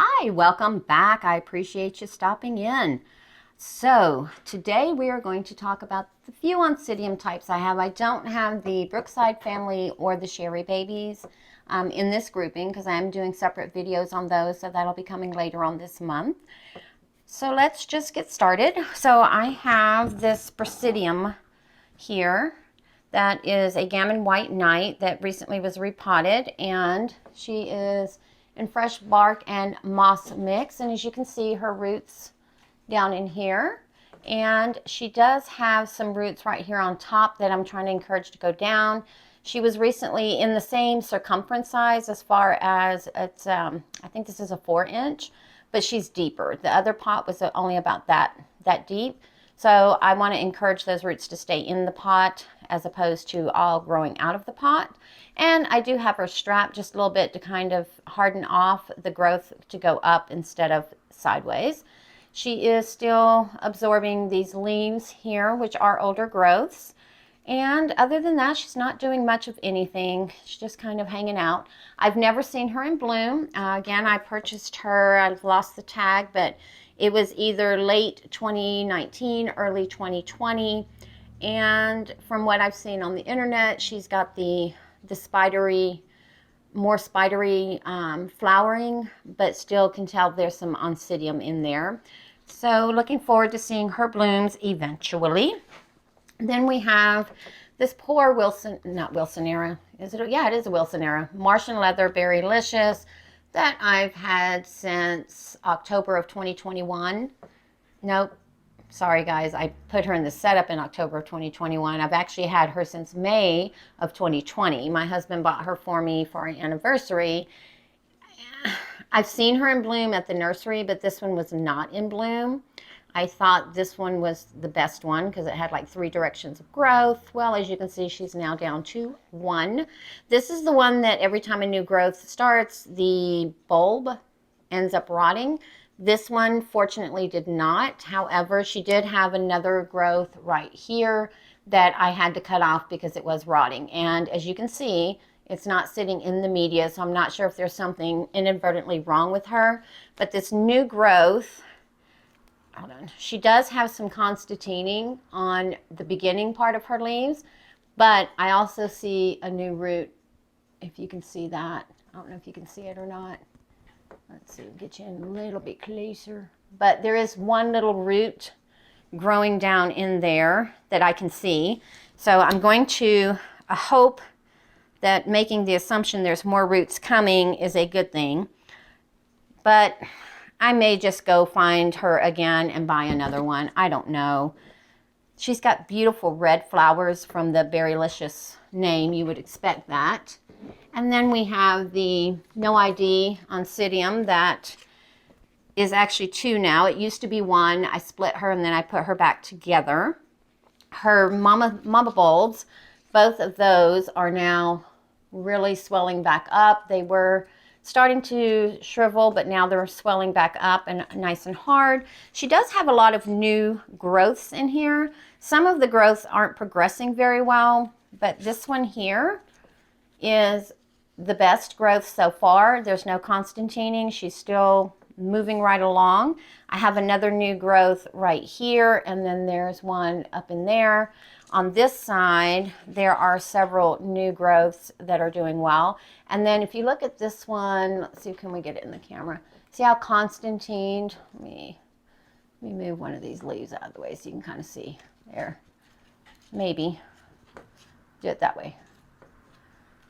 Hi, welcome back. I appreciate you stopping in. So today we are going to talk about the few Oncidium types I have. I don't have the Brookside family or the Sherry babies in this grouping because I am doing separate videos on those, so that'll be coming later on this month. So let's just get started. So I have this Berrylicious here that is a Gammon White Knight that recently was repotted, and she is in fresh bark and moss mix, and as you can see, her roots down in here, and she does have some roots right here on top that I'm trying to encourage to go down. She was recently in the same circumference size as far as it's I think this is a 4-inch, but she's deeper. The other pot was only about that deep, so I want to encourage those roots to stay in the pot as opposed to all growing out of the pot. And I do have her strapped just a little bit to kind of harden off the growth to go up instead of sideways. She is still absorbing these leaves here, which are older growths. And other than that, she's not doing much of anything. She's just kind of hanging out. I've never seen her in bloom. Again, I purchased her, I've lost the tag, but it was either late 2019, early 2020. And from what I've seen on the internet, she's got the spidery, more spidery flowering, but still can tell there's some Oncidium in there. So looking forward to seeing her blooms eventually. Then we have this poor not Wilsonera, is it? Yeah, it is a Wilsonera. Martian leather Berrylicious that I've had since October of 2021. Nope. Sorry guys, I put her in the setup in October of 2021. I've actually had her since May of 2020. My husband bought her for me for an anniversary. I've seen her in bloom at the nursery, but this one was not in bloom. I thought this one was the best one because it had like 3 directions of growth. Well, as you can see, she's now down to 1. This is the one that every time a new growth starts, the bulb ends up rotting. This one, fortunately, did not. However, she did have another growth right here that I had to cut off because it was rotting. And as you can see, it's not sitting in the media, so I'm not sure if there's something inadvertently wrong with her. But this new growth, hold on, she does have some constantining on the beginning part of her leaves, but I also see a new root, if you can see that. I don't know if you can see it or not. Let's see, get you in a little bit closer. But there is one little root growing down in there that I can see. So I'm going to hope that making the assumption there's more roots coming is a good thing. But I may just go find her again and buy another one. I don't know. She's got beautiful red flowers from the Berrylicious name. You would expect that. And then we have the No ID Oncidium that is actually 2 now. It used to be 1. I split her and then I put her back together. Her mama bulbs, both of those are now really swelling back up. They were starting to shrivel, but now they're swelling back up and nice and hard. She does have a lot of new growths in here. Some of the growths aren't progressing very well, but this one here is the best growth so far. There's no constantining. She's still moving right along. I have another new growth right here, and then there's one up in there. On this side, there are several new growths that are doing well. And then if you look at this one, let's see, can we get it in the camera? See how constantined? Let me move one of these leaves out of the way so you can kind of see. There. Maybe. Do it that way.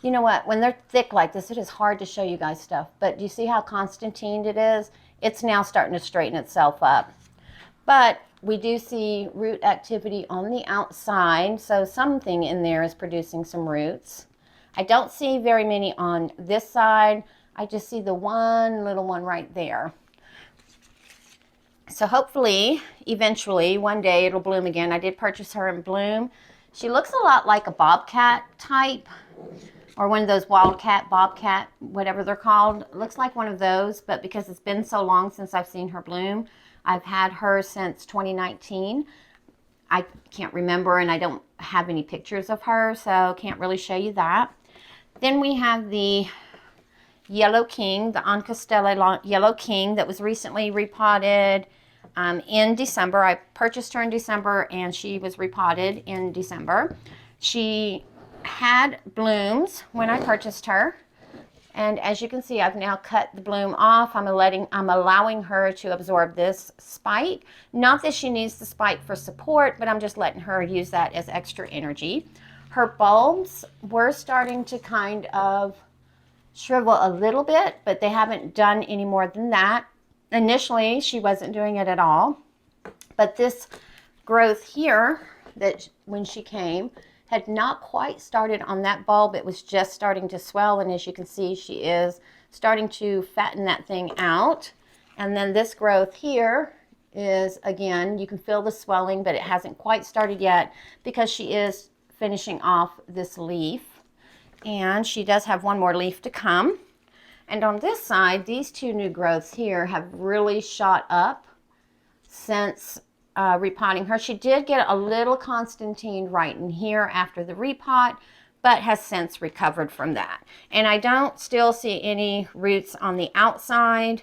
You know what? When they're thick like this, it is hard to show you guys stuff. But do you see how constantined it is? It's now starting to straighten itself up. But we do see root activity on the outside, so something in there is producing some roots. I don't see very many on this side. I just see the one little one right there. So hopefully, eventually, one day it'll bloom again. I did purchase her in bloom. She looks a lot like a bobcat type, or one of those wildcat, bobcat, whatever they're called. It looks like one of those, but because it's been so long since I've seen her bloom, I've had her since 2019. I can't remember, and I don't have any pictures of her, so can't really show you that. Then we have the Yellow King, the Oncidium Yellow King that was recently repotted in December. I purchased her in December and she was repotted in December. She had blooms when I purchased her. And as you can see, I've now cut the bloom off. I'm allowing her to absorb this spike. Not that she needs the spike for support, but I'm just letting her use that as extra energy. Her bulbs were starting to kind of shrivel a little bit, but they haven't done any more than that. Initially, she wasn't doing it at all. But this growth here, that when she came, had not quite started on that bulb. It was just starting to swell, and as you can see, she is starting to fatten that thing out. And then this growth here is, again, you can feel the swelling, but it hasn't quite started yet because she is finishing off this leaf. And she does have one more leaf to come. And on this side, these two new growths here have really shot up since repotting her. She did get a little Constantine right in here after the repot, but has since recovered from that. And I don't still see any roots on the outside,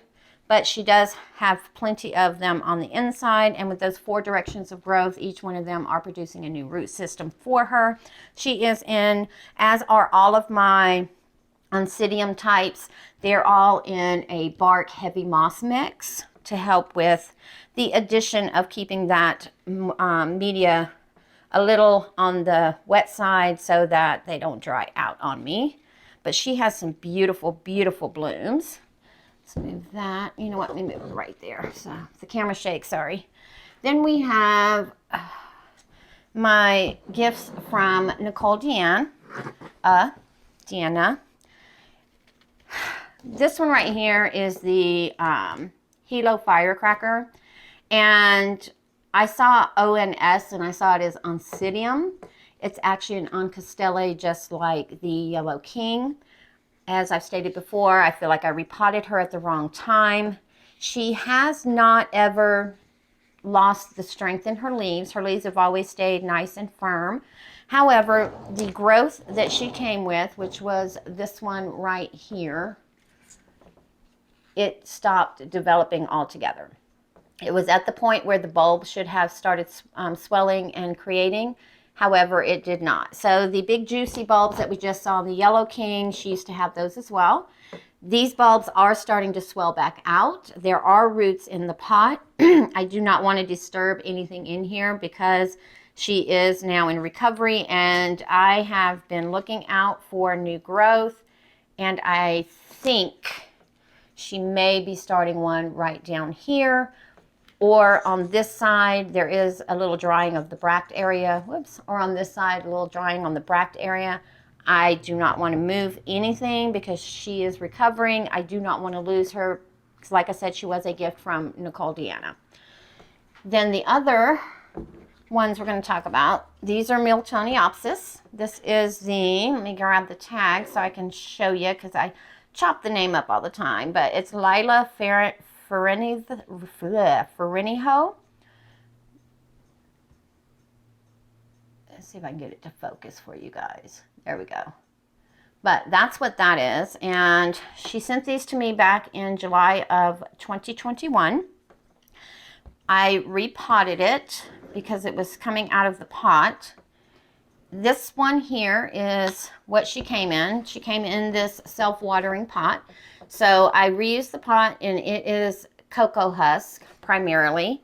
but she does have plenty of them on the inside. And with those 4 directions of growth, each one of them are producing a new root system for her. She is in, as are all of my Oncidium types, they're all in a bark heavy moss mix to help with the addition of keeping that media a little on the wet side so that they don't dry out on me. But she has some beautiful, beautiful blooms. Let's move that. You know what? Let me move it right there. So the camera shakes, sorry. Then we have my gifts from Nicole Deanna. This one right here is the Hilo firecracker. And I saw ONS and I saw it as Oncidium. It's actually an Oncistelle just like the Yellow King. As I've stated before, I feel like I repotted her at the wrong time. She has not ever lost the strength in her leaves. Her leaves have always stayed nice and firm. However, the growth that she came with, which was this one right here, it stopped developing altogether. It was at the point where the bulb should have started swelling and creating. However, it did not. So the big juicy bulbs that we just saw, the Yellow King, she used to have those as well. These bulbs are starting to swell back out. There are roots in the pot. I do not want to disturb anything in here because she is now in recovery, and I have been looking out for new growth, and I think she may be starting one right down here. Or on this side, there is a little drying of the bract area. Whoops. Or on this side, a little drying on the bract area. I do not want to move anything because she is recovering. I do not want to lose her because, like I said, she was a gift from Nicole Deanna. Then the other ones we're going to talk about, these are Miltoniopsis. This is the, let me grab the tag so I can show you because I chop the name up all the time, but it's Lila Fereniho. Let's see if I can get it to focus for you guys. There we go. But that's what that is. And she sent these to me back in July of 2021. I repotted it because it was coming out of the pot. This one here is what she came in. She came in this self-watering pot. So I reused the pot, and it is cocoa husk primarily.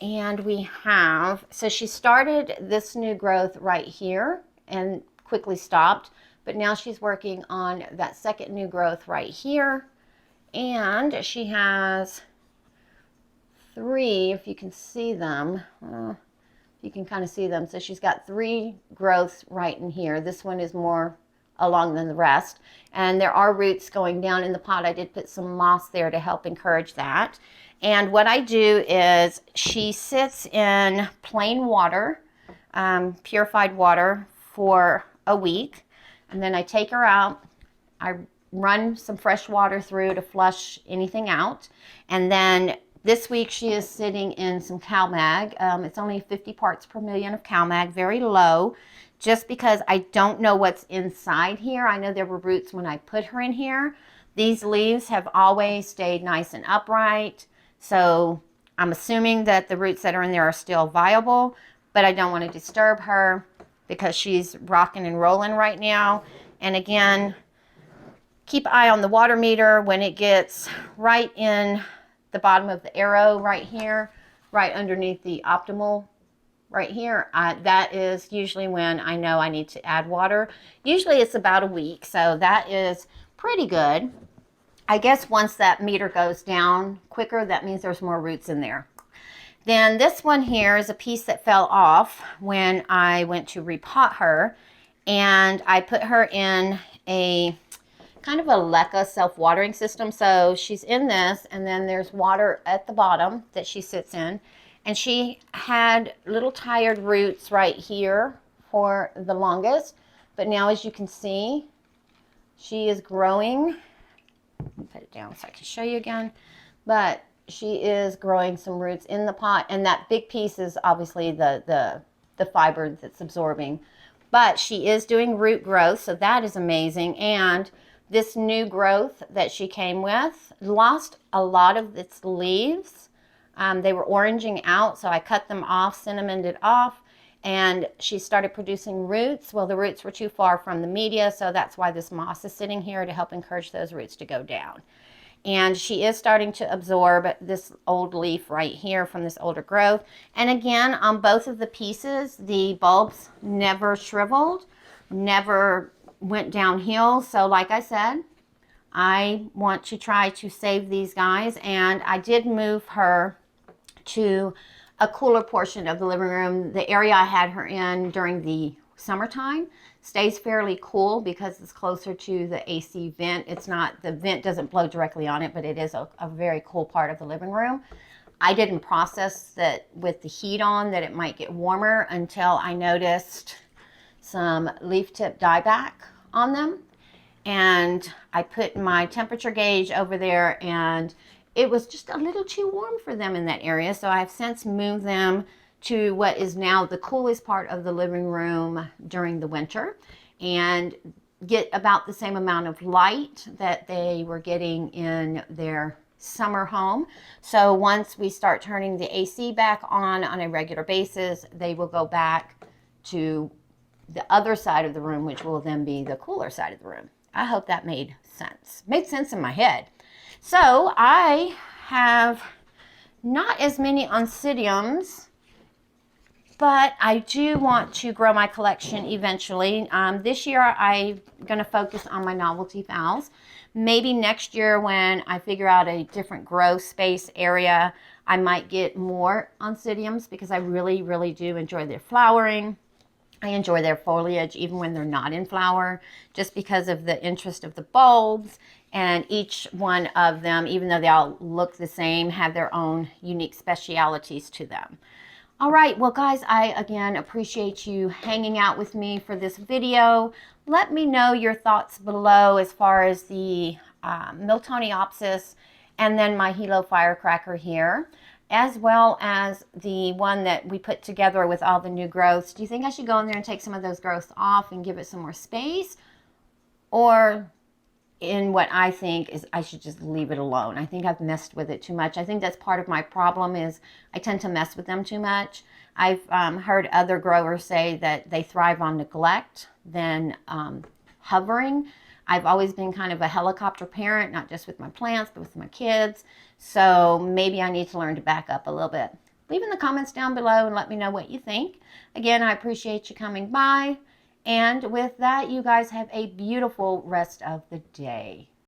And we have, so she started this new growth right here and quickly stopped. But now she's working on that second new growth right here. And she has 3, if you can see them. You can kind of see them. So she's got 3 growths right in here. This one is more along than the rest. And there are roots going down in the pot. I did put some moss there to help encourage that. And what I do is she sits in plain water, purified water, for a week. And then I take her out. I run some fresh water through to flush anything out. And then this week she is sitting in some CalMag. It's only 50 parts per million of CalMag, very low, just because I don't know what's inside here. I know there were roots when I put her in here, These leaves have always stayed nice and upright, so I'm assuming that the roots that are in there are still viable, but I don't want to disturb her because she's rocking and rolling right now. And again, keep an eye on the water meter. When it gets right in the bottom of the arrow right here, right underneath the optimal right here, that is usually when I know I need to add water. Usually it's about a week, so that is pretty good. I guess once that meter goes down quicker, that means there's more roots in there. Then this one here is a piece that fell off when I went to repot her, and I put her in a kind of a LECA self-watering system. So she's in this, and then there's water at the bottom that she sits in. And she had little tired roots right here for the longest. But now, as you can see, she is growing. Let me put it down so I can show you again. But she is growing some roots in the pot. And that big piece is obviously the fiber that's absorbing. But she is doing root growth, so that is amazing. And this new growth that she came with lost a lot of its leaves. They were oranging out, so I cut them off, cinnamoned it off, and she started producing roots. Well, the roots were too far from the media, so that's why this moss is sitting here to help encourage those roots to go down. And she is starting to absorb this old leaf right here from this older growth. And again, on both of the pieces, the bulbs never shriveled, never went downhill. So like I said, I want to try to save these guys, and I did move her to a cooler portion of the living room. The area I had her in during the summertime stays fairly cool because it's closer to the AC vent. It's not, the vent doesn't blow directly on it, but it is a very cool part of the living room. I didn't process that with the heat on that it might get warmer until I noticed some leaf tip dieback on them. And I put my temperature gauge over there, and it was just a little too warm for them in that area. So I've since moved them to what is now the coolest part of the living room during the winter, and get about the same amount of light that they were getting in their summer home. So once we start turning the AC back on a regular basis, they will go back to the other side of the room, which will then be the cooler side of the room. I hope that made sense. Made sense in my head. So I have not as many Oncidiums, but I do want to grow my collection eventually. This year I'm going to focus on my novelty phals. Maybe next year when I figure out a different grow space area, I might get more Oncidiums because I really, really do enjoy their flowering. I enjoy their foliage even when they're not in flower, just because of the interest of the bulbs. And each one of them, even though they all look the same, have their own unique specialities to them. All right, well guys, I again appreciate you hanging out with me for this video. Let me know your thoughts below as far as the Miltoniopsis and then my Hilo firecracker here, as well as the one that we put together with all the new growths. Do you think I should go in there and take some of those growths off and give it some more space? Or in what I think is I should just leave it alone? I think I've messed with it too much. I think that's part of my problem, is I tend to mess with them too much. I've heard other growers say that they thrive on neglect than hovering. I've always been kind of a helicopter parent, not just with my plants, but with my kids. So maybe I need to learn to back up a little bit. Leave in the comments down below and let me know what you think. Again, I appreciate you coming by. And with that, you guys have a beautiful rest of the day.